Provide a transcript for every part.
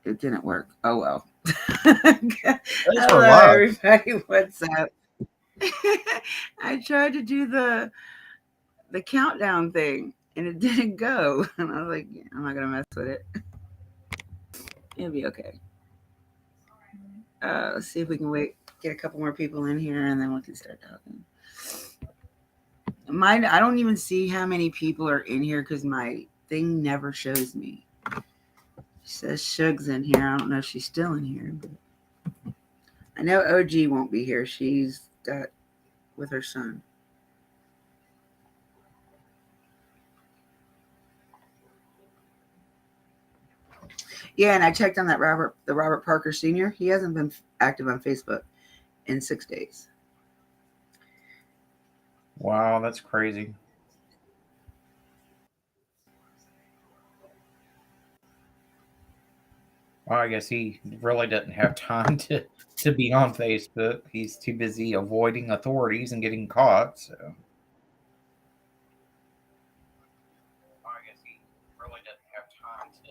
It didn't work. Oh well. Thanks for Hello, luck. everybody. What's up? I tried to do the countdown thing, and it didn't go. And I was like, yeah, I'm not gonna mess with it. It'll be okay. Let's see if we can wait, get a couple more people in here, and then we can start talking. Mine, I don't even see how many people are in here because my thing never shows me. It says Shug's in here. I don't know if she's still in here, but I know OG won't be here. She's got with her son. Yeah, and I checked on that the Robert Parker Sr. He hasn't been active on Facebook in 6 days. Wow, that's crazy. Well, I guess he really doesn't have time to be on Facebook. He's too busy avoiding authorities and getting caught. So I guess he really doesn't have time to.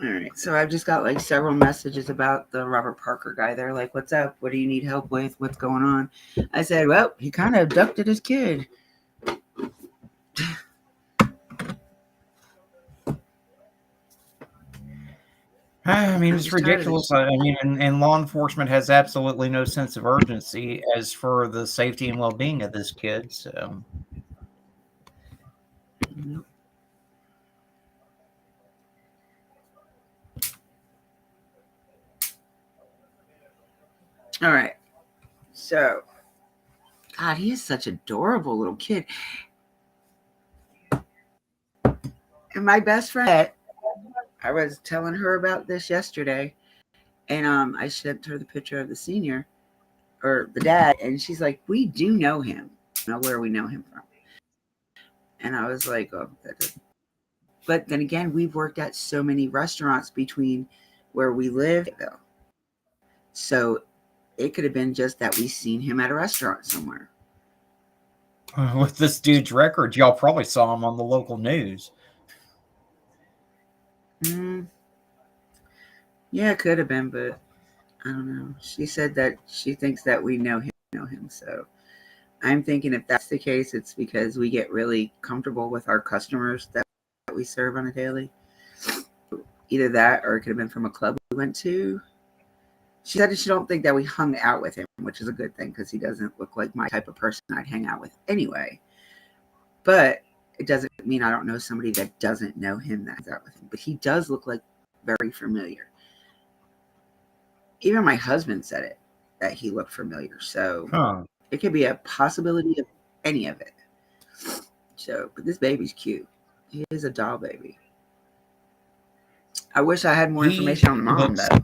All right, so I've just got like several messages about the Robert Parker guy. They're like, "What's up? What do you need help with? What's going on?" I said, "Well, he kind of abducted his kid." I mean, I'm it's just tired of ridiculous. this. I mean, and law enforcement has absolutely no sense of urgency as for the safety and well-being of this kid. So, Nope. All right, so God, he is such an adorable little kid. And my best friend, I was telling her about this yesterday, and I sent her the picture of the senior or the dad, and she's like, "We do know him. I don't know where we know him from." And I was like, "Oh, that doesn't." But then again, we've worked at so many restaurants between where we live, though. So it could have been just that we seen him at a restaurant somewhere. with this dude's record, y'all probably saw him on the local news. Mm, yeah, it could have been, but I don't know. She said that she thinks that we know him. So I'm thinking if that's the case, it's because we get really comfortable with our customers that we serve on a daily. Either that, or it could have been from a club we went to. She said she don't think that we hung out with him, which is a good thing because he doesn't look like my type of person I'd hang out with anyway. But it doesn't mean I don't know somebody that doesn't know him that hangs out with him. But he does look like very familiar. Even my husband said it, that he looked familiar. So Huh. it could be a possibility of any of it. So, but this baby's cute. He is a doll baby. I wish I had more He information on the mom looks though.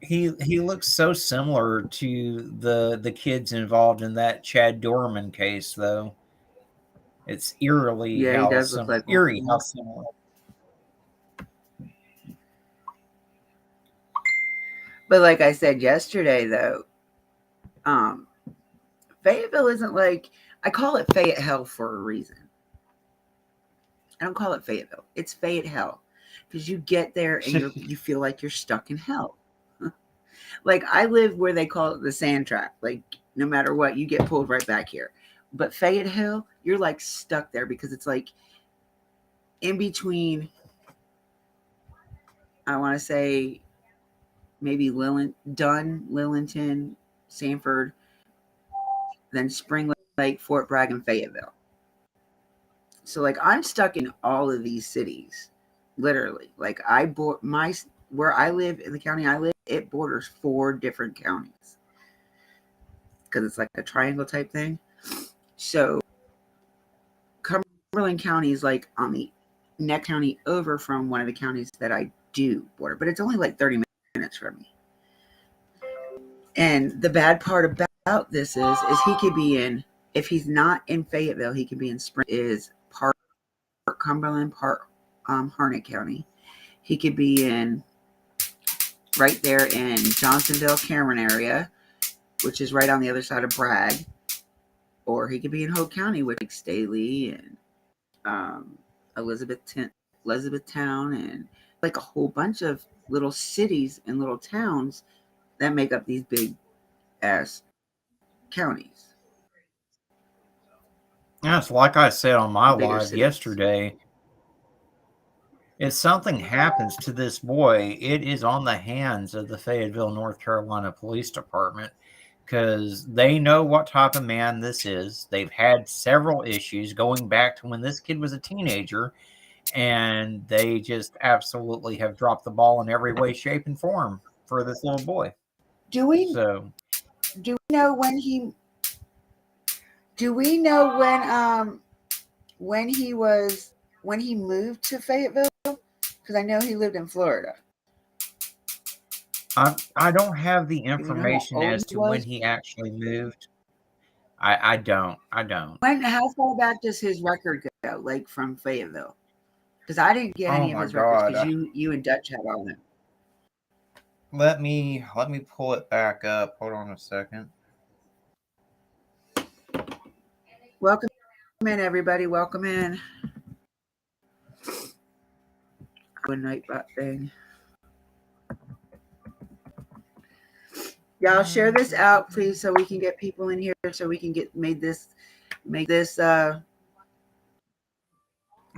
he looks so similar to the kids involved in that Chad Dorman case, though. It's Yeah, he does look like one of eerie how them. similar. But like I said yesterday, though, um, Fayetteville isn't like I call it Fayettehell for a reason. I don't call it Fayetteville. It's Fayettehell because you get there and you feel like you're stuck in hell. Like I live where they call it the sand trap. Like no matter what, you get pulled right back here. But Fayetteville, you're like stuck there because it's like in between. I want to say maybe Lillington, Sanford, then Spring Lake, Fort Bragg, and Fayetteville. So like I'm stuck in all of these cities, literally. Like I bought my where I live in the county I live, it borders 4 different counties because it's like a triangle type thing. So Cumberland County is like on the next county over from one of the counties that I do border, but it's only like 30 minutes from me. And the bad part about this is he could be in if he's not in Fayetteville, he could be in Spring is part Cumberland, part Harnett County. He could be in right there in Johnsonville, Cameron area, which is right on the other side of Bragg, or he could be in Hope County, which like Staley and Elizabethtown, and like a whole bunch of little cities and little towns that make up these big ass counties. Yes, like I said on my Bigger live cities. yesterday, if something happens to this boy, it is on the hands of the Fayetteville, North Carolina Police Department, because they know what type of man this is. They've had several issues going back to when this kid was a teenager, and they just absolutely have dropped the ball in every way, shape, and form for this little boy. Do we So, know when he? Do we know when he moved to Fayetteville? Because I know he lived in Florida. I don't have the Do we know how information old as he to when was? he actually moved. I don't. How far back does his record go? Like from Fayetteville? Because I didn't get Oh any of my his records. Because God. you and Dutch have all them. Let me pull it back up. Hold on a second. Welcome in, everybody. Welcome in. One night bot thing. Y'all share this out, please, so we can get people in here, so we can make this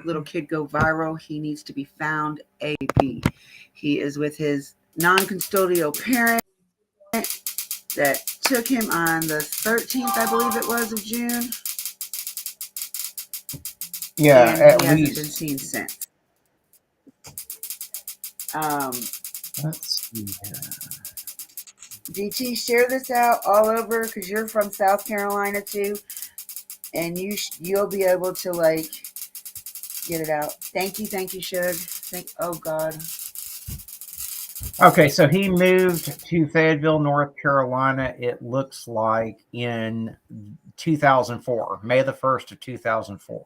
little kid go viral. He needs to be found ASAP. He is with his non-custodial parent that took him on the 13th, I believe it was, of June. Yeah, and at he least. hasn't been seen since. Let's see here. DT, share this out all over because you're from South Carolina too, and you'll be able to like get it out. Thank you, Shug. Oh God. Okay, so he moved to Fayetteville, North Carolina. It looks like in 2004, May the 1st of 2004.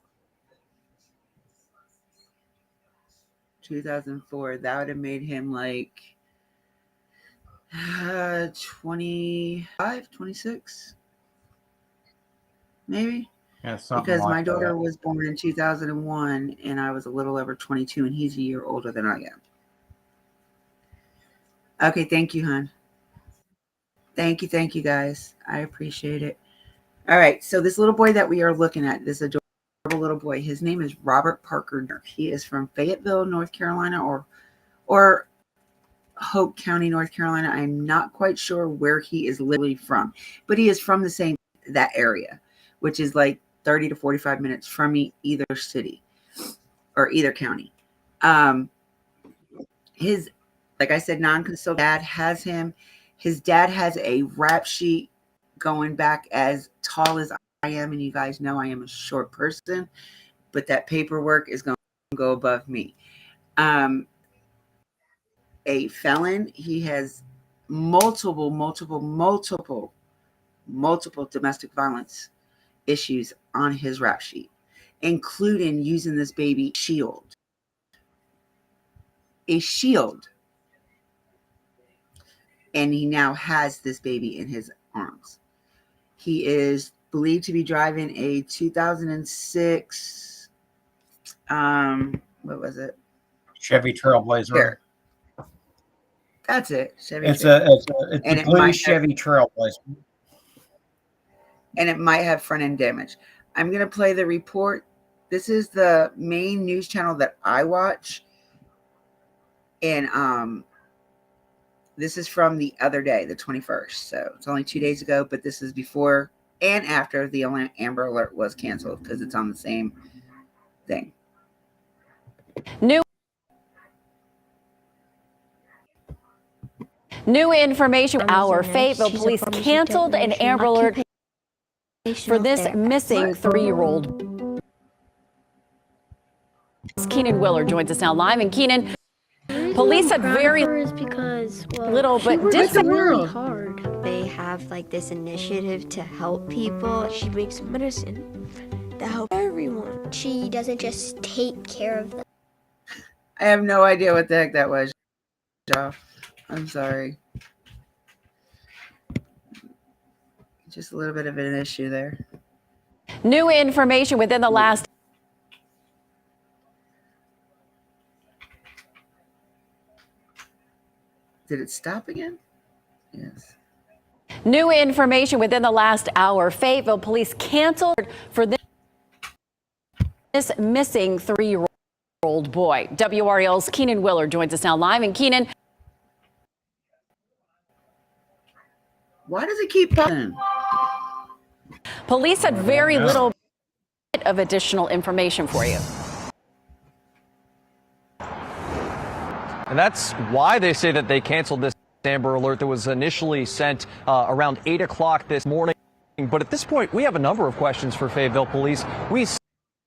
2004. That would have made him like 25, 26, maybe. Yeah, something Because like my daughter that. was born in 2001 and I was a little over 22 and he's a year older than I am. Okay, thank you, hon. Thank you guys. I appreciate it. All right, so this little boy that we are looking at, this adorable little boy, his name is Robert Parker. He is from Fayetteville, North Carolina, or Hope County, North Carolina. I'm not quite sure where he is literally from, but he is from that area, which is like 30 to 45 minutes from either city or either county. His, like I said, non-consult dad has him. His dad has a rap sheet going back as tall as I am, and you guys know I am a short person, but that paperwork is going to go above me. A felon. He has multiple domestic violence issues on his rap sheet, including using this baby a shield. And he now has this baby in his arms. He is believed to be driving a 2006, what was it? Chevy Trailblazer. Here. That's it. It's a blue Chevy Trailblazer. And it might have front end damage. I'm going to play the report. This is the main news channel that I watch. And this is from the other day, the 21st. So it's only 2 days ago, but this is before and after the Amber Alert was canceled because it's on the same thing. New information. Our Fayetteville police canceled an Amber Alert for this missing 3-year-old. Keenan Willard joins us now live. And Keenan, police said very little, but did say really hard. They have like this initiative to help people. She makes medicine to help everyone. She doesn't just take care of them. I have no idea what the heck that was, y'all. I'm sorry. Just a little bit of an issue there. New information within the last. Did it stop again? Yes. New information within the last hour. Fayetteville police canceled for this missing 3-year-old boy. WRL's Keenan Willard joins us now live. And Keenan, why does it keep popping? Police had very little of additional information for you. And that's why they say that they canceled this Amber Alert that was initially sent around 8 o'clock this morning. But at this point, we have a number of questions for Fayetteville police. We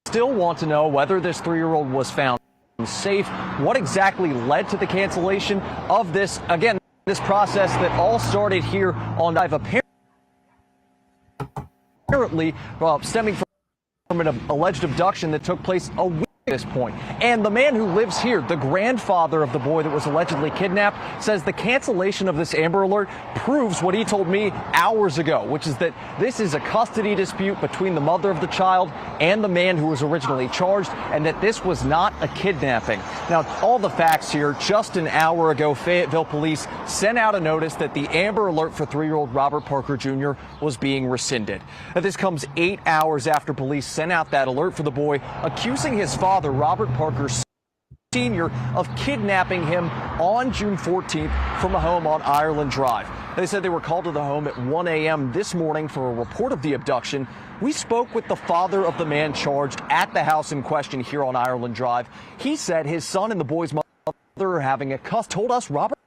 still want to know whether this 3-year-old was found safe, what exactly led to the cancellation of this, again, this process that all started here on Dive, apparently stemming from an alleged abduction that took place a week at this point. And the man who lives here, the grandfather of the boy that was allegedly kidnapped, says the cancellation of this Amber Alert proves what he told me hours ago, which is that this is a custody dispute between the mother of the child and the man who was originally charged, and that this was not a kidnapping. Now, all the facts here. Just an hour ago, Fayetteville police sent out a notice that the Amber Alert for 3-year-old Robert Parker Jr. was being rescinded. Now, this comes 8 hours after police sent out that alert for the boy, accusing his father, Robert Parker Sr., of kidnapping him on June 14th from a home on Ireland Drive. They said they were called to the home at 1 a.m. this morning for a report of the abduction. We spoke with the father of the man charged at the house in question here on Ireland Drive. He said his son and the boy's mother are having a cuss. Told us Robert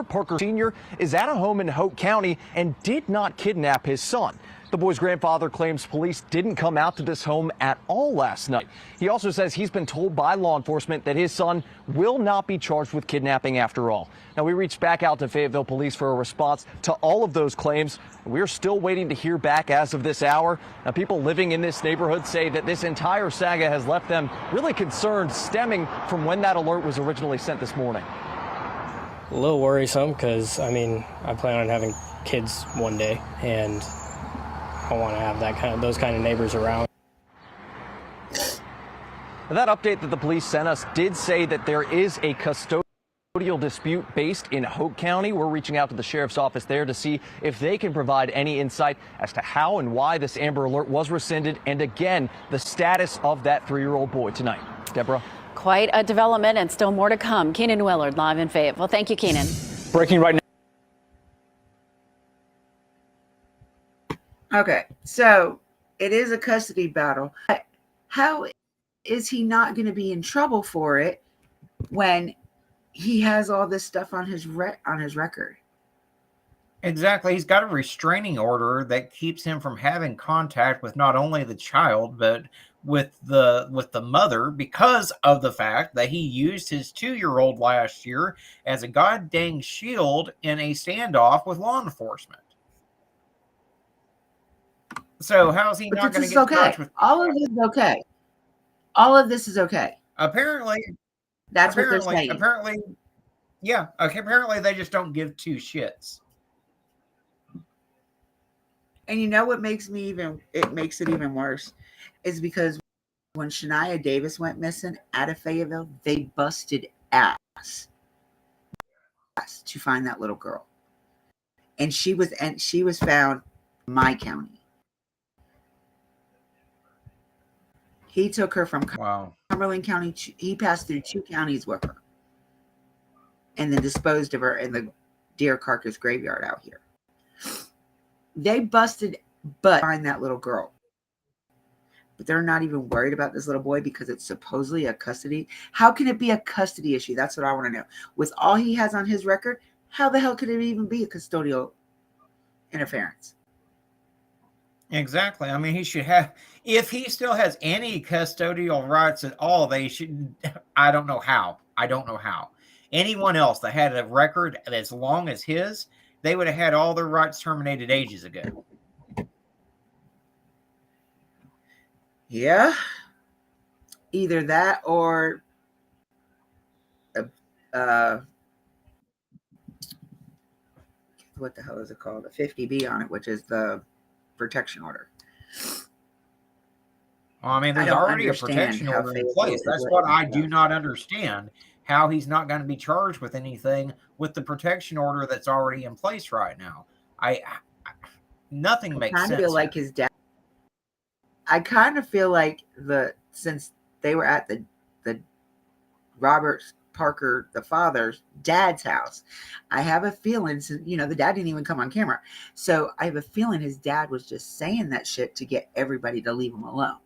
Parker Sr. is at a home in Hope County and did not kidnap his son. The boy's grandfather claims police didn't come out to this home at all last night. He also says he's been told by law enforcement that his son will not be charged with kidnapping after all. Now, we reached back out to Fayetteville police for a response to all of those claims. We're still waiting to hear back as of this hour. Now, people living in this neighborhood say that this entire saga has left them really concerned, stemming from when that alert was originally sent this morning. A little worrisome because, I mean, I plan on having kids one day, and I want to have those kind of neighbors around. That update that the police sent us did say that there is a custodial dispute based in Hope County. We're reaching out to the sheriff's office there to see if they can provide any insight as to how and why this Amber Alert was rescinded, and again, the status of that 3-year-old boy tonight. Deborah? Quite a development and still more to come. Keenan Willard live in Fayetteville. Thank you, Keenan. Breaking right now. Okay, so it is a custody battle. How is he not going to be in trouble for it when he has all this stuff on his record? Exactly. He's got a restraining order that keeps him from having contact with not only the child, but with the mother, because of the fact that he used his 2-year-old last year as a god dang shield in a standoff with law enforcement. So how's he not going to get charged with? All of this is okay. All of this is okay. Apparently, that's what they're saying. Apparently, yeah. Okay. Apparently, they just don't give two shits. And you know what makes it even worse is because when Shania Davis went missing out of Fayetteville, they busted ass to find that little girl, and she was found in my county. He took her from Cumberland County. He passed through 2 counties with her, and then disposed of her in the deer carcass graveyard out here. They busted butt to find that little girl. But they're not even worried about this little boy because it's supposedly a custody. How can it be a custody issue? That's what I want to know. With all he has on his record, how the hell could it even be a custodial interference? Exactly. I mean, he should have, if he still has any custodial rights at all, they should, I don't know how. Anyone else that had a record as long as his, they would have had all their rights terminated ages ago. Yeah. Either that or what the hell is it called? A 50B on it, which is the protection order. Well, I mean, there's already a protection order in place. That's what I do not understand. How he's not going to be charged with anything with the protection order that's already in place right now. Nothing makes sense. I feel like his dad. I kind of feel like since they were at the Robert Parker, the father's dad's house, I have a feeling, the dad didn't even come on camera. So I have a feeling his dad was just saying that shit to get everybody to leave him alone.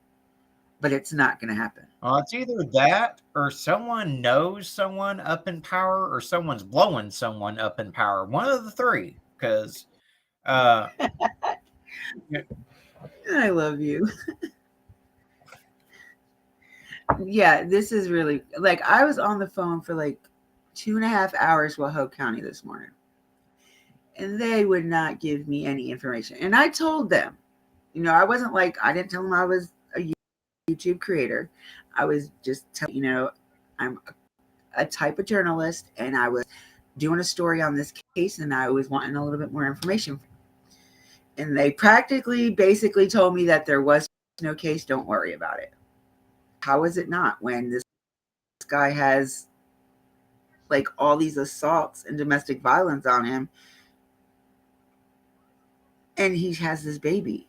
But it's not going to happen. It's either that or someone knows someone up in power or someone's blowing someone up in power. One of the three, because I love you. Yeah, this is really, like, I was on the phone for like 2.5 hours with Hope County this morning, and they would not give me any information. And I told them, I wasn't like, I didn't tell them I was a YouTube creator. I was just telling, I'm a type of journalist, and I was doing a story on this case, and I was wanting a little bit more information. And they basically told me that there was no case. Don't worry about it. How is it not when this guy has like all these assaults and domestic violence on him, and he has this baby?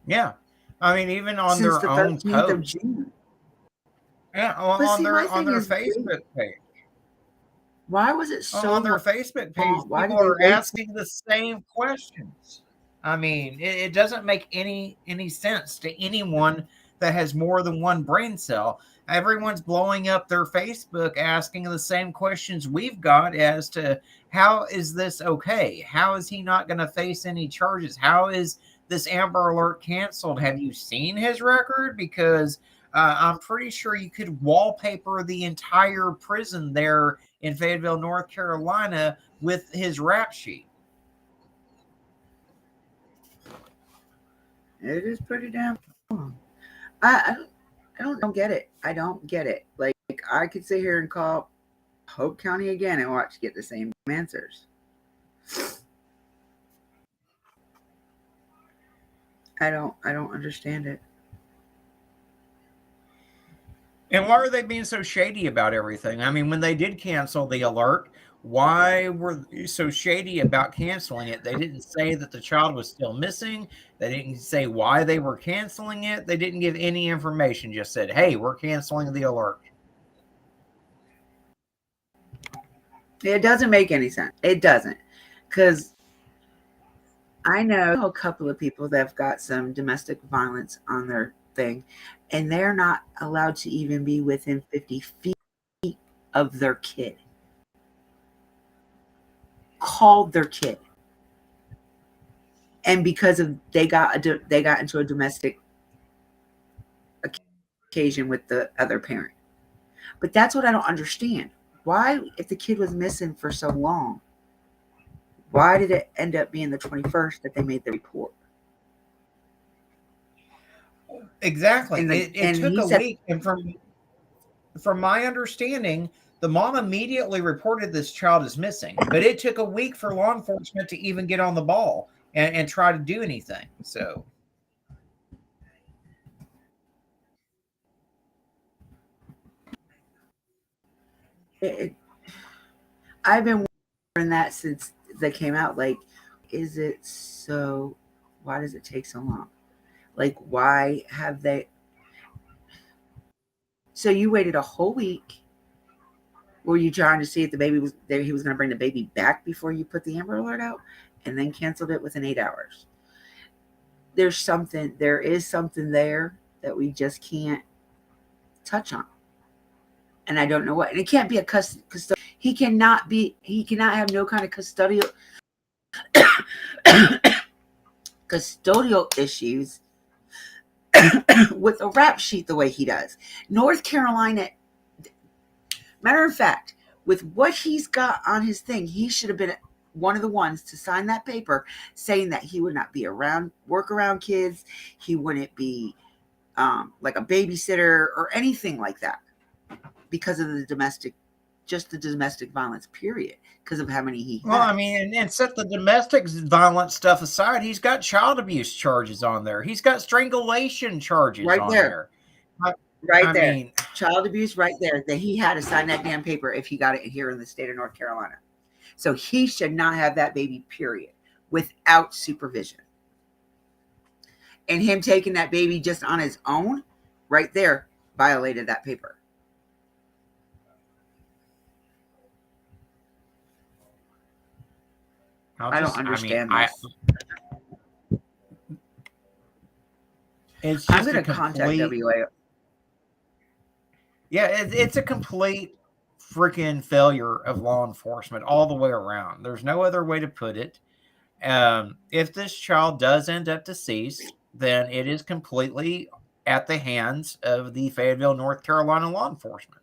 Yeah. I mean, even on Since their the own 13th of post. June. Yeah, on their Facebook page. Why was it so on their Facebook page? Why people are asking the same questions. I mean, it doesn't make any sense to anyone that has more than one brain cell. Everyone's blowing up their Facebook asking the same questions we've got as to how is this okay? How is he not going to face any charges? How is this Amber Alert canceled? Have you seen his record? Because I'm pretty sure you could wallpaper the entire prison there in Fayetteville, North Carolina with his rap sheet. It is pretty damn cool. I don't get it. I don't get it. Like, I could sit here and call Hope County again and watch get the same answers. I don't understand it. And why are they being so shady about everything? I mean, when they did cancel the alert, why were they so shady about canceling it? They didn't say that the child was still missing. They didn't say why they were canceling it. They didn't give any information, just said, hey, we're canceling the alert. It doesn't make any sense. It doesn't. Because I know a couple of people that have got some domestic violence on their thing, and they're not allowed to even be within 50 feet of their kid. Called their kid, and because of they got into a domestic occasion with the other parent. But that's what I don't understand. Why, if the kid was missing for so long, why did it end up being the 21st that they made the report? Exactly. It took a week, and from my understanding, the mom immediately reported this child as missing, but it took a week for law enforcement to even get on the ball and try to do anything. So I've been wondering that since they came out. Like, is it so? Why does it take so long? Like, why have they? So you waited a whole week. Were you trying to see if the baby was there? He was going to bring the baby back before you put the Amber Alert out, and then canceled it within 8 hours. There is something there that we just can't touch on, and I don't know what. And it can't be a custodial. He cannot have no kind of custodial issues with a rap sheet the way he does. North Carolina. Matter of fact, with what he's got on his thing, he should have been one of the ones to sign that paper saying that he would not be work around kids. He wouldn't be like a babysitter or anything like that because of the domestic just the domestic violence, period, because of how many he has. Well, I mean, and set the domestic violence stuff aside, he's got child abuse charges on there. He's got strangulation charges Right on there. there. Right I there. mean, child abuse right there, that he had to sign that damn paper if he got it here in the state of North Carolina. So he should not have that baby, period, without supervision. And him taking that baby just on his own, right there, violated that paper. I don't understand this. It's I'm just going to contact WA. Yeah, it's a complete freaking failure of law enforcement all the way around. There's no other way to put it. If this child does end up deceased, then it is completely at the hands of the Fayetteville, North Carolina law enforcement.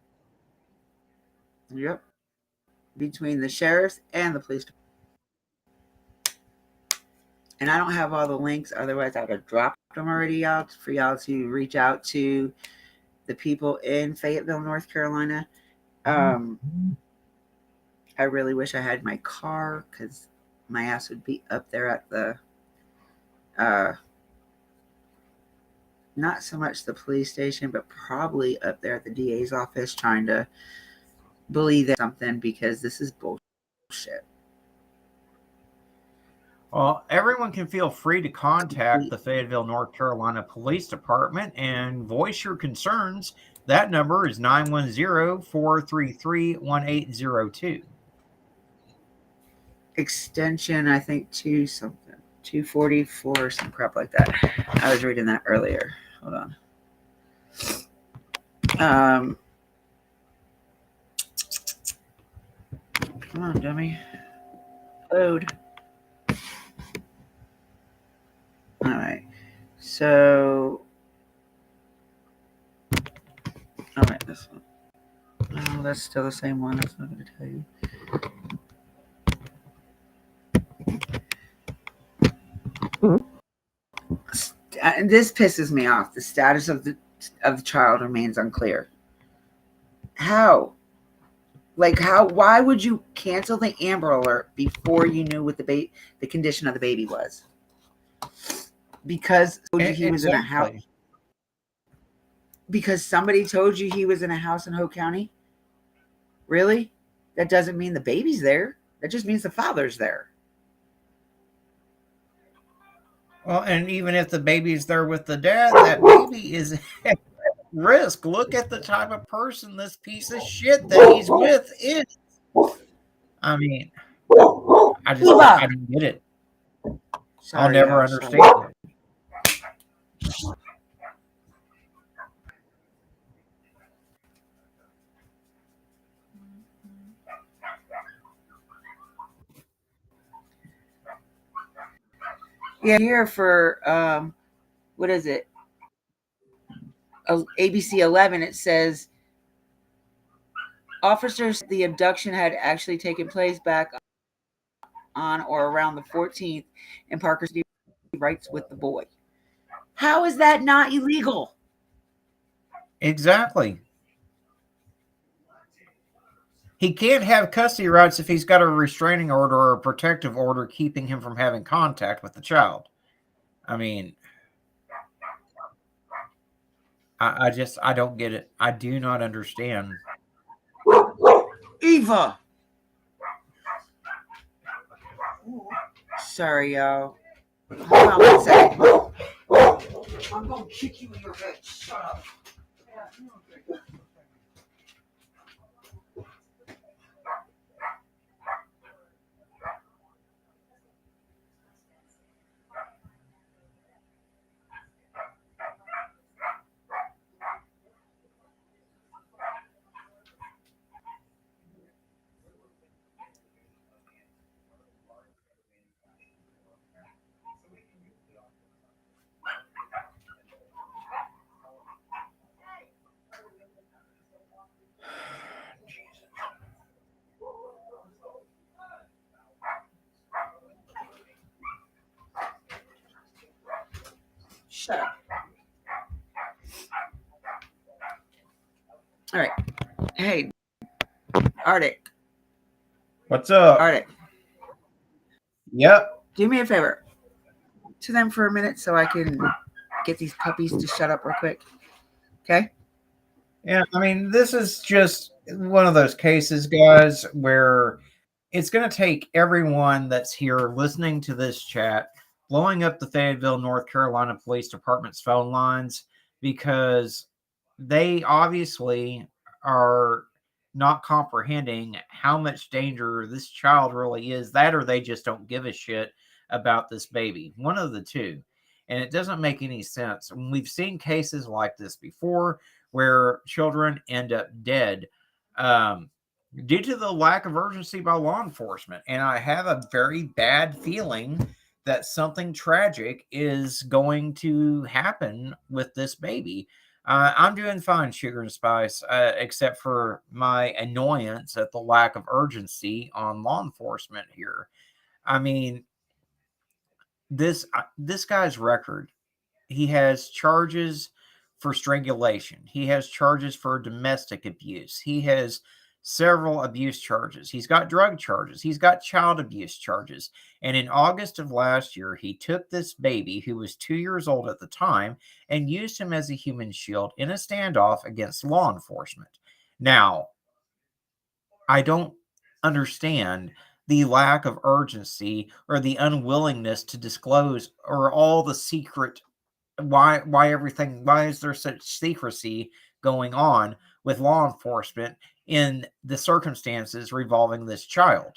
Yep. Between the sheriffs and the police department. And I don't have all the links, otherwise I would have dropped them already out for y'all to reach out to the people in Fayetteville, North Carolina. I really wish I had my car, because my ass would be up there at the not so much the police station, but probably up there at the DA's office trying to believe that something, because this is bullshit. Well, everyone can feel free to contact the Fayetteville, North Carolina Police Department and voice your concerns. That number is 910-433-1802. Extension, I think, 244, some crap like that. I was reading that earlier. Hold on. Come on, dummy. Load. All right. So, all right, this one. Oh, that's still the same one. That's not going to tell you. This pisses me off. The status of the child remains unclear. How? Like, how? Why would you cancel the Amber Alert before you knew what the condition of the baby was? Because he was in a house. Because somebody told you he was in a house in Hope County? Really? That doesn't mean the baby's there. That just means the father's there. Well, and even if the baby's there with the dad, that baby is at risk. Look at the type of person this piece of shit that he's with is. I mean, I don't get it. Sorry, I'll never understand it. Yeah, here for what is it? ABC 11. It says officers, the abduction had actually taken place back on or around the 14th, and Parker writes with the boy. How is that not illegal? Exactly. He can't have custody rights if he's got a restraining order or a protective order keeping him from having contact with the child. I mean, I don't get it. I do not understand. Eva! Sorry, y'all. Hold on 1 second. I'm going to kick you in your head. Shut up. Shut up. All right. Hey, Arctic. What's up? Arctic. Yep. Do me a favor. To them for a minute so I can get these puppies to shut up real quick. Okay? Yeah, I mean, this is just one of those cases, guys, where it's going to take everyone that's here listening to this chat blowing up the Fayetteville, North Carolina Police Department's phone lines, because they obviously are not comprehending how much danger this child really is. That, or they just don't give a shit about this baby. One of the two. And it doesn't make any sense. We've seen cases like this before where children end up dead due to the lack of urgency by law enforcement. And I have a very bad feeling that something tragic is going to happen with this baby. I'm doing fine, Sugar and Spice, except for my annoyance at the lack of urgency on law enforcement here. I mean, this guy's record, he has charges for strangulation. He has charges for domestic abuse. He has several abuse charges. He's got drug charges. He's got child abuse charges. And in August of last year, he took this baby who was 2 years old at the time and used him as a human shield in a standoff against law enforcement. Now, I don't understand the lack of urgency or the unwillingness to disclose, or all the secret, why is there such secrecy going on with law enforcement in the circumstances revolving this child?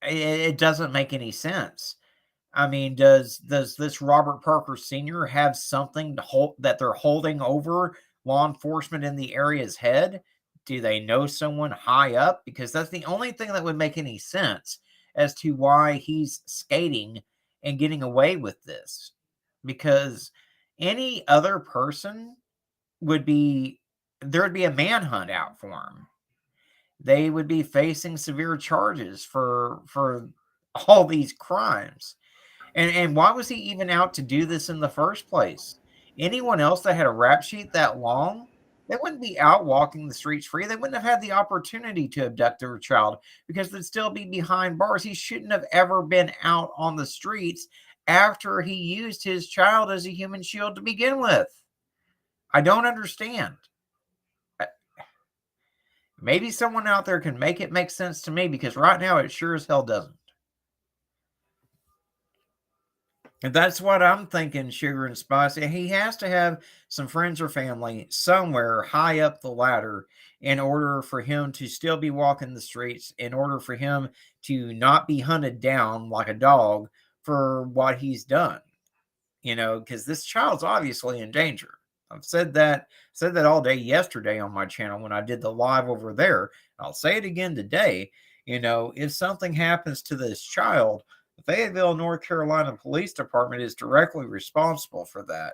It doesn't make any sense. I mean, does this Robert Parker Sr. have something to hold, that they're holding over law enforcement in the area's head? Do they know someone high up? Because that's the only thing that would make any sense as to why he's skating and getting away with this. Because any other person would be, there would be a manhunt out for him. They would be facing severe charges for all these crimes. And why was he even out to do this in the first place? Anyone else that had a rap sheet that long, they wouldn't be out walking the streets free. They wouldn't have had the opportunity to abduct their child because they'd still be behind bars. He shouldn't have ever been out on the streets after he used his child as a human shield to begin with. I don't understand. Maybe someone out there can make it make sense to me, because right now it sure as hell doesn't. And that's what I'm thinking, Sugar and Spice. He has to have some friends or family somewhere high up the ladder in order for him to still be walking the streets, in order for him to not be hunted down like a dog for what he's done. You know, because this child's obviously in danger. I've said that all day yesterday on my channel when I did the live over there. I'll say it again today. You know, if something happens to this child, the Fayetteville, North Carolina Police Department is directly responsible for that.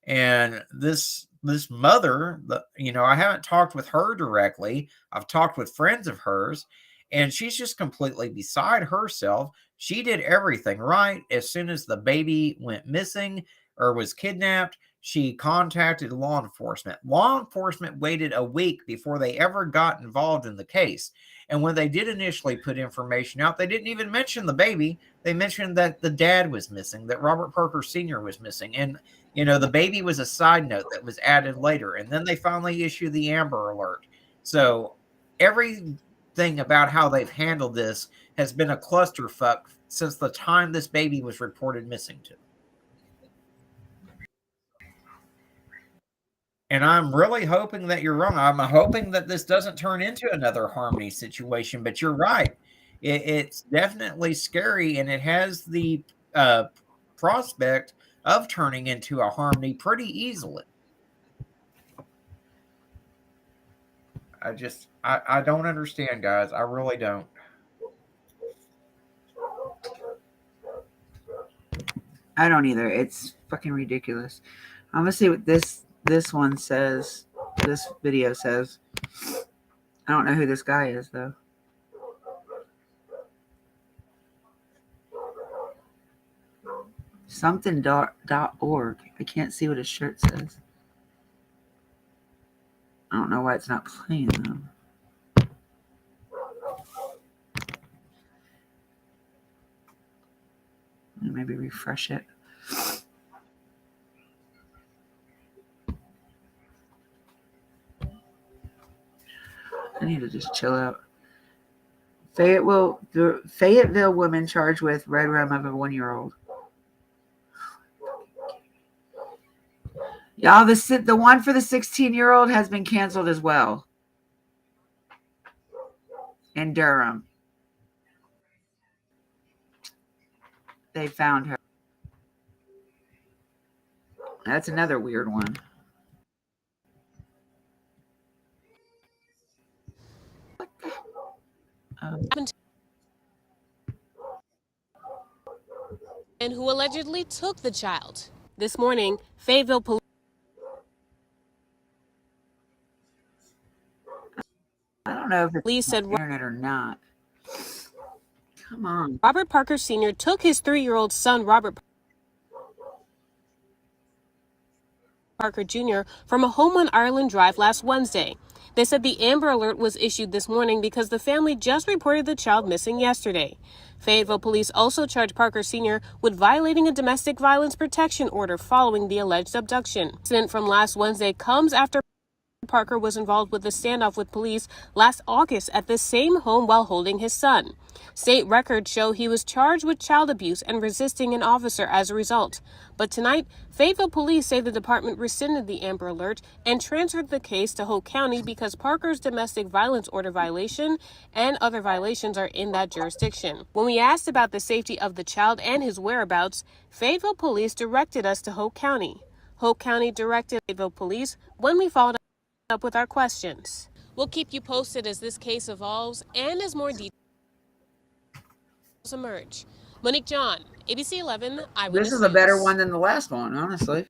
And this mother, I haven't talked with her directly. I've talked with friends of hers, and she's just completely beside herself. She did everything right. As soon as the baby went missing or was kidnapped, she contacted law enforcement. Law enforcement waited a week before they ever got involved in the case. And when they did initially put information out, they didn't even mention the baby. They mentioned that the dad was missing, that Robert Parker Sr. was missing. And, the baby was a side note that was added later. And then they finally issued the Amber Alert. So everything about how they've handled this has been a clusterfuck since the time this baby was reported missing to. And I'm really hoping that you're wrong. I'm hoping that this doesn't turn into another Harmony situation, but you're right. It's definitely scary, and it has the prospect of turning into a Harmony pretty easily. I don't understand, guys. I really don't. I don't either. It's fucking ridiculous. I'm gonna see what this one says. This video says. I don't know who this guy is though. Something.org. I can't see what his shirt says. I don't know why it's not playing though. Maybe refresh it. I need to just chill out. Fayetteville woman charged with red rum of a 1-year-old. Y'all, the one for the 16-year-old has been canceled as well. In Durham. They found her. That's another weird one. What the? And who allegedly took the child. This morning, Fayetteville police. I don't know if it's Police said internet or not. Come on. Robert Parker Sr. took his 3-year-old son, Robert Parker Jr., from a home on Ireland Drive last Wednesday. They said the Amber Alert was issued this morning because the family just reported the child missing yesterday. Fayetteville police also charged Parker Sr. with violating a domestic violence protection order following the alleged abduction. The incident from last Wednesday comes after Parker was involved with a standoff with police last August at the same home while holding his son. State records show he was charged with child abuse and resisting an officer as a result. But tonight, Fayetteville police say the department rescinded the Amber Alert and transferred the case to Hope County because Parker's domestic violence order violation and other violations are in that jurisdiction. When we asked about the safety of the child and his whereabouts, Fayetteville police directed us to Hope County. Hope County directed Fayetteville police when we followed up with our questions. We'll keep you posted as this case evolves and as more details emerge. Monique John, ABC 11 Eyewitness This is a better News. one than the last one, honestly.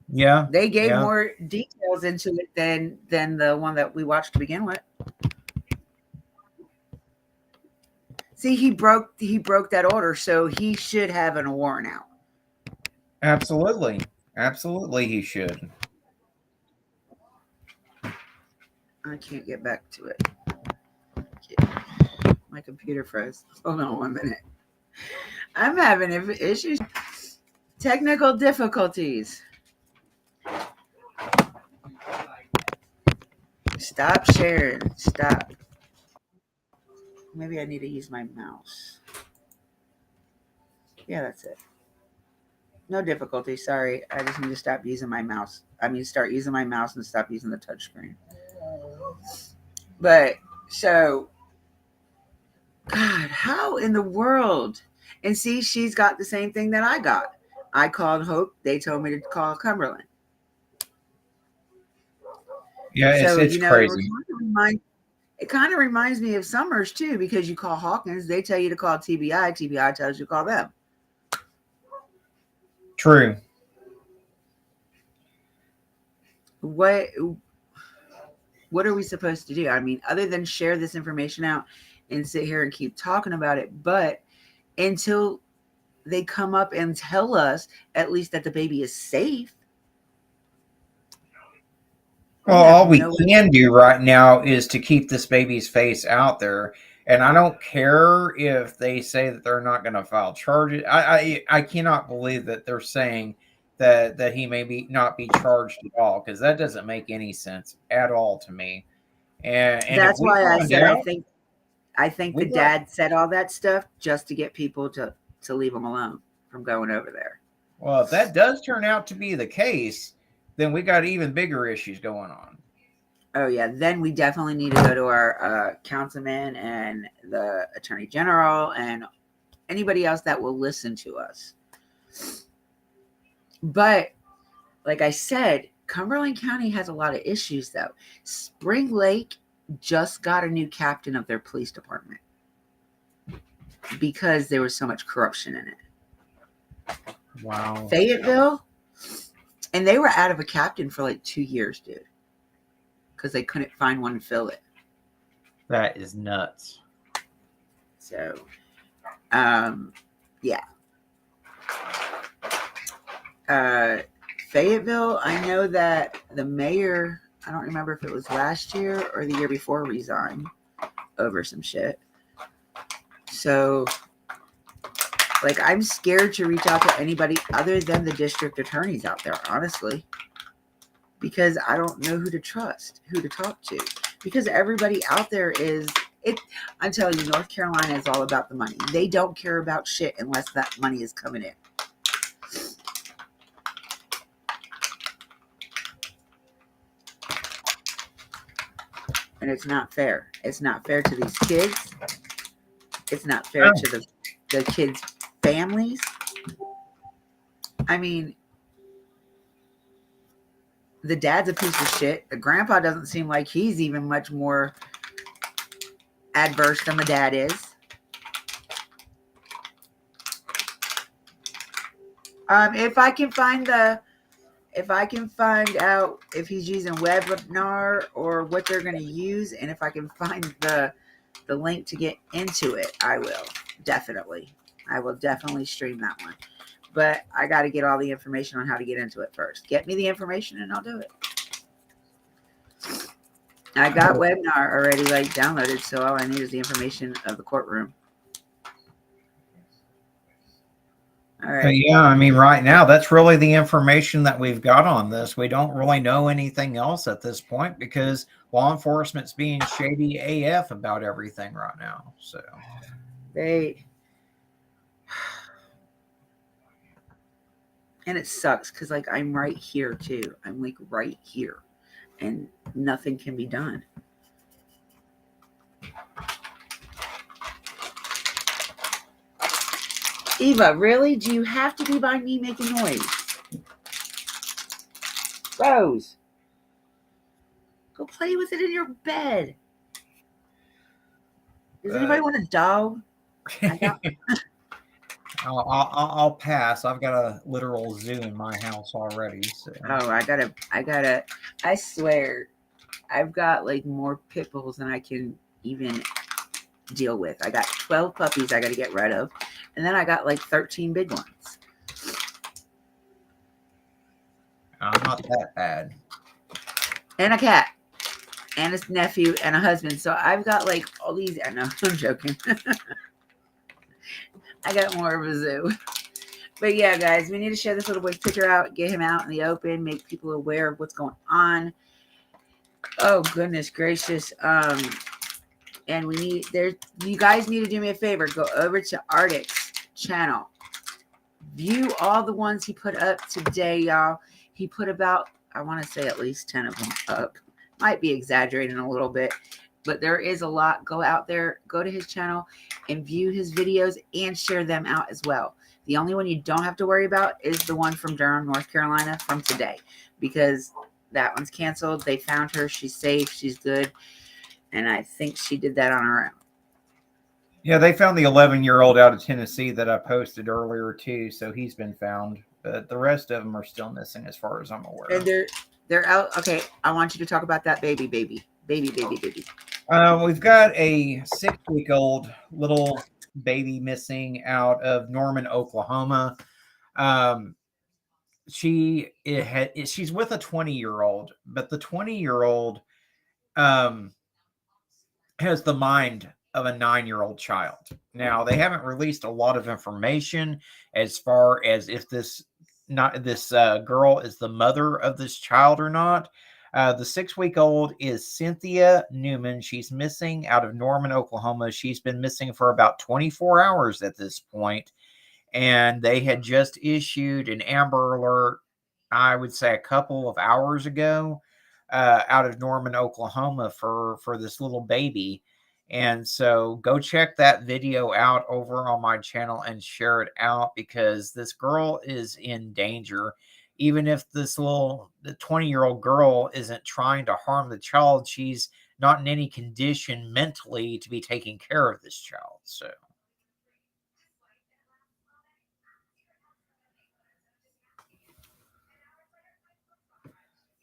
Yeah. They gave more details into it than the one that we watched to begin with. See, he broke that order, so he should have a warrant out. Absolutely. Absolutely he should. I can't get back to it. My computer froze. Hold on 1 minute. I'm having issues. Technical difficulties. Stop sharing. Stop. Maybe I need to use my mouse. Yeah, that's it. No difficulty. Sorry. I just need to stop using my mouse. Start using my mouse and stop using the touchscreen. But, so, God, how in the world? And see, she's got the same thing that I got. I called Hope. They told me to call Cumberland. Yeah, So, it's crazy. It kind of reminds me of Summers, too, because you call Hawkins. They tell you to call TBI. TBI tells you to call them. True. What are we supposed to do? I mean, other than share this information out and sit here and keep talking about it, but until they come up and tell us at least that the baby is safe. Well, all we can do right now is to keep this baby's face out there. And I don't care if they say that they're not going to file charges. I cannot believe that they're saying that he may not be charged at all, because that doesn't make any sense at all to me. And that's why I said I think the dad said all that stuff just to get people to leave him alone from going over there. Well, if that does turn out to be the case, then we got even bigger issues going on. Oh, yeah. Then we definitely need to go to our councilman and the attorney general and anybody else that will listen to us. But like I said, Cumberland County has a lot of issues, though. Spring Lake just got a new captain of their police department because there was so much corruption in it. Wow. Fayetteville, and they were out of a captain for like 2 years, dude, because they couldn't find one to fill it. That is nuts. So, yeah. Fayetteville, I know that the mayor I don't remember if it was last year or the year before, resigned over some shit. So, like, I'm scared to reach out to anybody other than the district attorneys out there, honestly, because I don't know who to trust, who to talk to, because everybody out there is it. I'm telling you, North Carolina is all about the money. They don't care about shit unless that money is coming in. And it's not fair. It's not fair to these kids. It's not fair to the kids' families. I mean, the dad's a piece of shit. The grandpa doesn't seem like he's even much more adverse than the dad is. If I can find out if he's using webinar or what they're going to use, and if I can find the link to get into it, I will definitely stream that one. But I got to get all the information on how to get into it first. Get me the information and I'll do it. I got webinar already like downloaded, so all I need is the information of the courtroom. All right. Yeah, I mean, right now, that's really the information that we've got on this. We don't really know anything else at this point because law enforcement's being shady AF about everything right now. So and it sucks because, like, I'm right here too. I'm like right here, and nothing can be done. Eva, really? Do you have to be by me making noise? Rose, go play with it in your bed. Does anybody want a dog? I'll pass. I've got a literal zoo in my house already. So. Oh, I swear, I've got like more pit bulls than I can even deal with. I got 12 puppies I got to get rid of. And then I got like 13 big ones. Not that bad. And a cat. And a nephew and a husband. So I've got like all these. I know, I'm joking. I got more of a zoo. But yeah, guys, we need to share this little boy's picture out, get him out in the open, make people aware of what's going on. Oh, goodness gracious. And you guys need to do me a favor. Go over to Arctic's channel. View all the ones he put up today, y'all. He put about, I want to say at least 10 of them up. Might be exaggerating a little bit, but there is a lot. Go out there, go to his channel and view his videos and share them out as well. The only one you don't have to worry about is the one from Durham, North Carolina from today, because that one's canceled. They found her. She's safe. She's good. And I think she did that on her own. Yeah, they found the 11-year-old out of Tennessee that I posted earlier too. So he's been found, but the rest of them are still missing as far as I'm aware. And they're out. Okay, I want you to talk about that baby. We've got a 6-week-old little baby missing out of Norman, Oklahoma. She's with a 20-year-old, but the 20-year-old has the mind of a 9-year-old child. Now, they haven't released a lot of information as far as if this girl is the mother of this child or not. The 6-week-old is Cynthia Newman. She's missing out of Norman, Oklahoma. She's been missing for about 24 hours at this point, and they had just issued an Amber Alert, I would say a couple of hours ago, out of Norman, Oklahoma for this little baby. And so go check that video out over on my channel and share it out, because this girl is in danger. Even if the 20-year-old girl isn't trying to harm the child, she's not in any condition mentally to be taking care of this child. So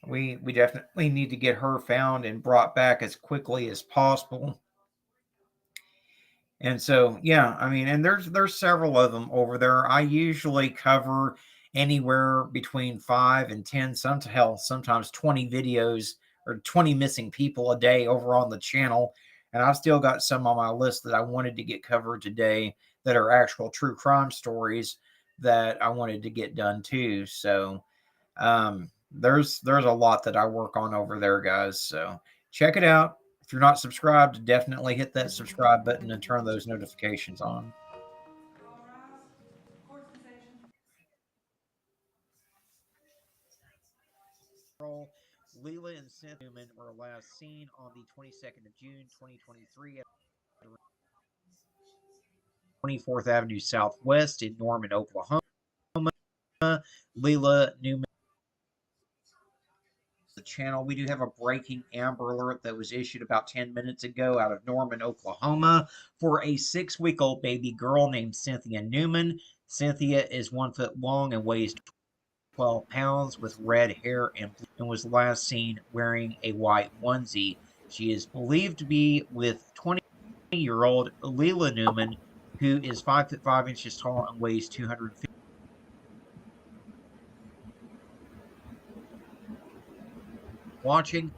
we definitely need to get her found and brought back as quickly as possible. And so, yeah, I mean, and there's several of them over there. I usually cover anywhere between 5 and 10, sometimes 20 videos or 20 missing people a day over on the channel. And I've still got some on my list that I wanted to get covered today that are actual true crime stories that I wanted to get done too. So there's a lot that I work on over there, guys. So check it out. If you're not subscribed, definitely hit that subscribe button and turn those notifications on. Leila and Cynthia Newman were last seen on the 22nd of June, 2023 at 24th Avenue Southwest in Norman, Oklahoma. Leila Newman, the channel. We do have a breaking Amber Alert that was issued about 10 minutes ago out of Norman, Oklahoma, for a 6-week-old baby girl named Cynthia Newman. Cynthia is 1 foot long and weighs 12 pounds with red hair and was last seen wearing a white onesie. She is believed to be with 20-year-old Leila Newman, who is 5 foot 5 inches tall and weighs 250. Watching,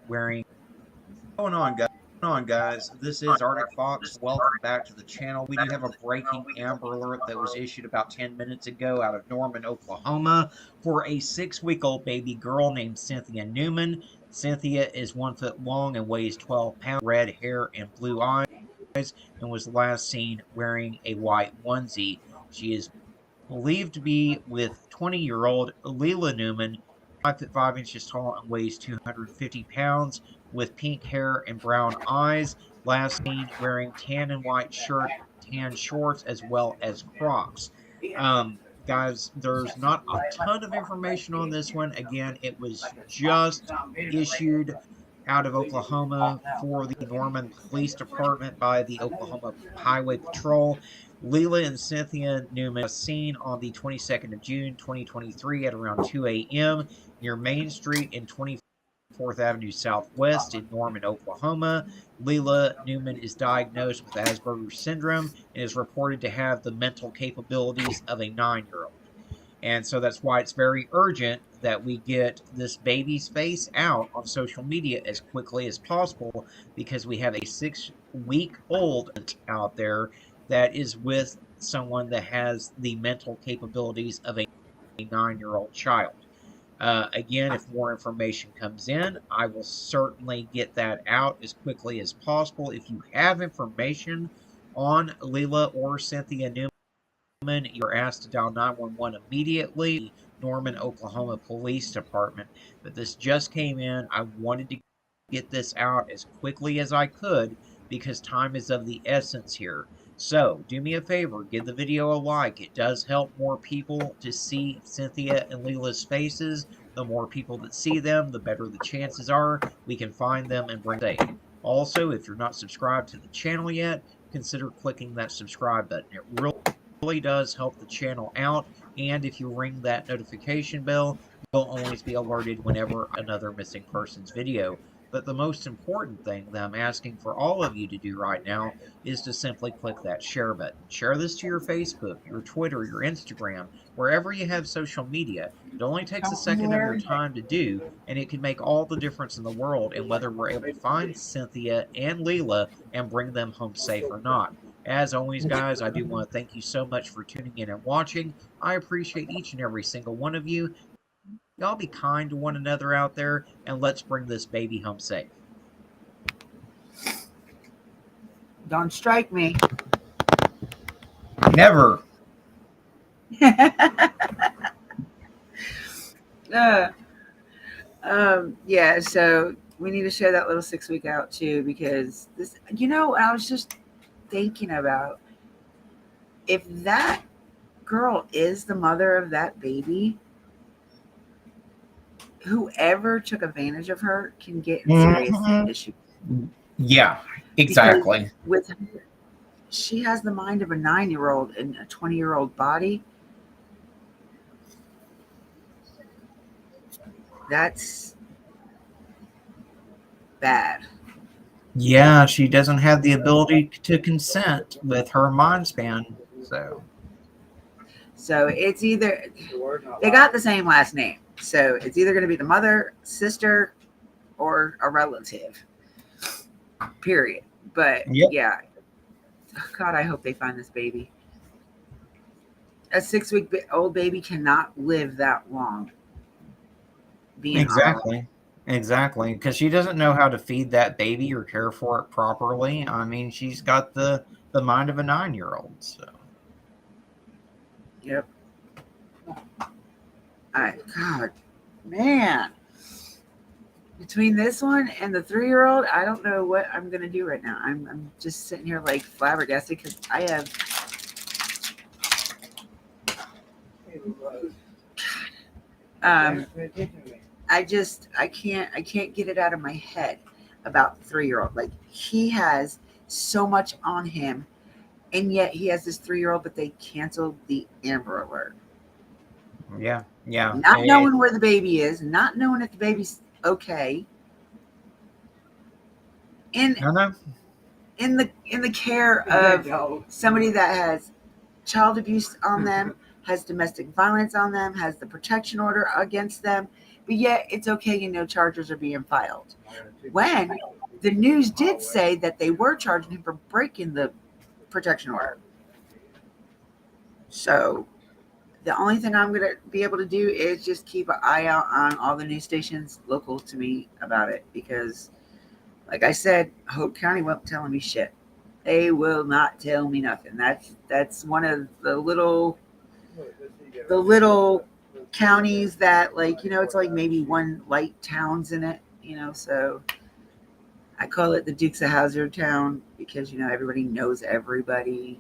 wearing. Going on, guys. This is Arctic Fox. Welcome back to the channel. We do have a breaking Amber Alert that was issued about 10 minutes ago out of Norman, Oklahoma, for a 6-week-old baby girl named Cynthia Newman. Cynthia is 1 foot long and weighs 12 pounds, red hair and blue eyes, and was last seen wearing a white onesie. She is believed to be with 20-year-old Leila Newman, 5 foot 5 inches tall and weighs 250 pounds, with pink hair and brown eyes, last seen wearing tan and white shirt, tan shorts, as well as Crocs. Guys, there's not a ton of information on this one. Again, it was just issued out of Oklahoma for the Norman Police Department by the Oklahoma Highway Patrol. Leila and Cynthia Newman was seen on the 22nd of June, 2023 at around 2 a.m. near Main Street and 24th Avenue Southwest in Norman, Oklahoma. Leila Newman is diagnosed with Asperger's syndrome and is reported to have the mental capabilities of a 9-year-old. And so that's why it's very urgent that we get this baby's face out on social media as quickly as possible, because we have a 6-week-old out there that is with someone that has the mental capabilities of a 9-year-old child. Again, if more information comes in, I will certainly get that out as quickly as possible. If you have information on Leila or Cynthia Newman, you're asked to dial 911 immediately. Norman, Oklahoma Police Department. But this just came in. I wanted to get this out as quickly as I could because time is of the essence here. So do me a favor, give the video a like. It does help more people to see Cynthia and Leila's faces. The more people that see them, the better the chances are we can find them and bring them safe. Also, if you're not subscribed to the channel yet, consider clicking that subscribe button. It really does help the channel out. And if you ring that notification bell, you'll always be alerted whenever another missing persons video. But the most important thing that I'm asking for all of you to do right now is to simply click that share button. Share this to your Facebook, your Twitter, your Instagram, wherever you have social media. It only takes a second of your time to do, and it can make all the difference in the world in whether we're able to find Cynthia and Leila and bring them home safe or not. As always, guys, I do want to thank you so much for tuning in and watching. I appreciate each and every single one of you. Y'all be kind to one another out there, and let's bring this baby home safe. Don't strike me. Never. Yeah, so we need to share that little 6-week out too, because this, I was just thinking about, if that girl is the mother of that baby, whoever took advantage of her can get in serious issues. Yeah, exactly. Because she has the mind of a 9-year-old and a 20-year-old body. That's bad. Yeah, she doesn't have the ability to consent with her mind span. So it's either they got the same last name. So it's either going to be the mother, sister, or a relative. Period. But Yep. yeah, God, I hope they find this baby. A 6-week-old baby cannot live that long. Being Exactly, because she doesn't know how to feed that baby or care for it properly. I mean, she's got the mind of a 9-year-old. So Yep. God, man. Between this one and the 3-year-old, I don't know what I'm gonna do right now. I'm just sitting here like flabbergasted because I have. I can't get it out of my head about the 3-year-old. Like, he has so much on him, and yet he has this 3-year-old, but they canceled the Amber Alert. yeah. Not knowing where the baby is, not knowing if the baby's okay. In the care of somebody that has child abuse on them, has domestic violence on them, has the protection order against them, but yet it's okay and no charges are being filed. When the news did say that they were charging him for breaking the protection order. So the only thing I'm going to be able to do is just keep an eye out on all the news stations local to me about it, because like I said, Hope County won't tell me shit. They will not tell me nothing. That's one of the little counties that, like, it's like maybe one light towns in it, so I call it the Dukes of Hazzard town because, everybody knows everybody.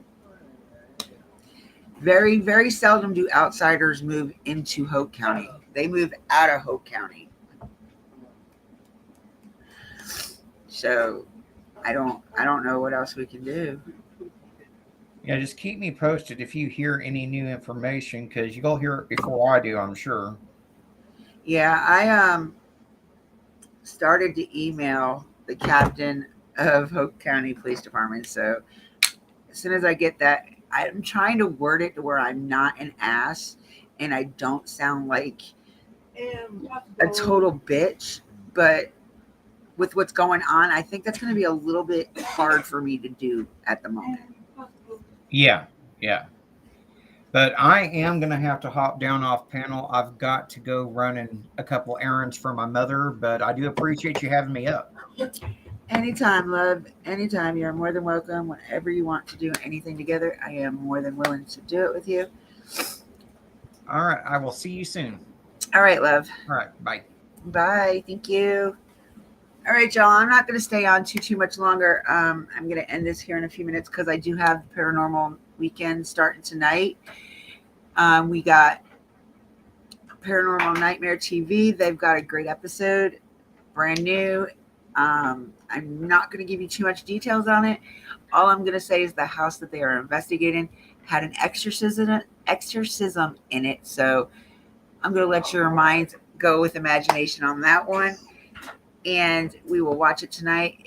Very, very seldom do outsiders move into Hope County. They move out of Hope County. So I don't know what else we can do. Yeah, just keep me posted if you hear any new information, because you'll hear it before I do, I'm sure. Yeah, I started to email the captain of Hope County Police Department. So as soon as I get that, I'm trying to word it to where I'm not an ass and I don't sound like a total bitch. But with what's going on, I think that's going to be a little bit hard for me to do at the moment. Yeah. But I am going to have to hop down off panel. I've got to go running a couple errands for my mother, but I do appreciate you having me up. Anytime, love. Anytime. You're more than welcome. Whenever you want to do anything together, I am more than willing to do it with you. All right. I will see you soon. All right, love. All right. Bye. Bye. Thank you. All right, y'all. I'm not going to stay on too much longer. I'm going to end this here in a few minutes because I do have Paranormal Weekend starting tonight. We got Paranormal Nightmare TV. They've got a great episode, brand new. I'm not going to give you too much details on it. All I'm going to say is the house that they are investigating had an exorcism in it. So I'm going to let your mind go with imagination on that one. And we will watch it tonight.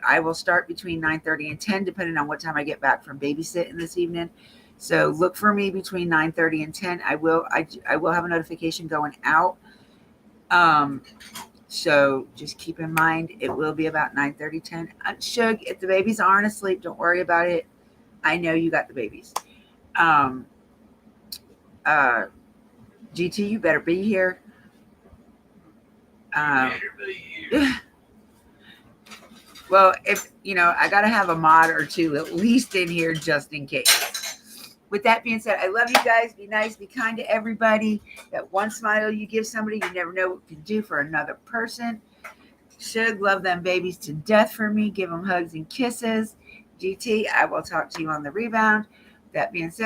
I will start between 9:30 and 10, depending on what time I get back from babysitting this evening. So look for me between 9:30 and 10. I will have a notification going out. So just keep in mind, it will be about 9:30, 10. Shug, if the babies aren't asleep, don't worry about it. I know you got the babies. GT, you better be here. Well, if I gotta have a mod or two at least in here just in case. With that being said, I love you guys. Be nice, be kind to everybody. That one smile you give somebody, you never know what you can do for another person. Should love them babies to death for me. Give them hugs and kisses. GT, I will talk to you on the rebound. That being said,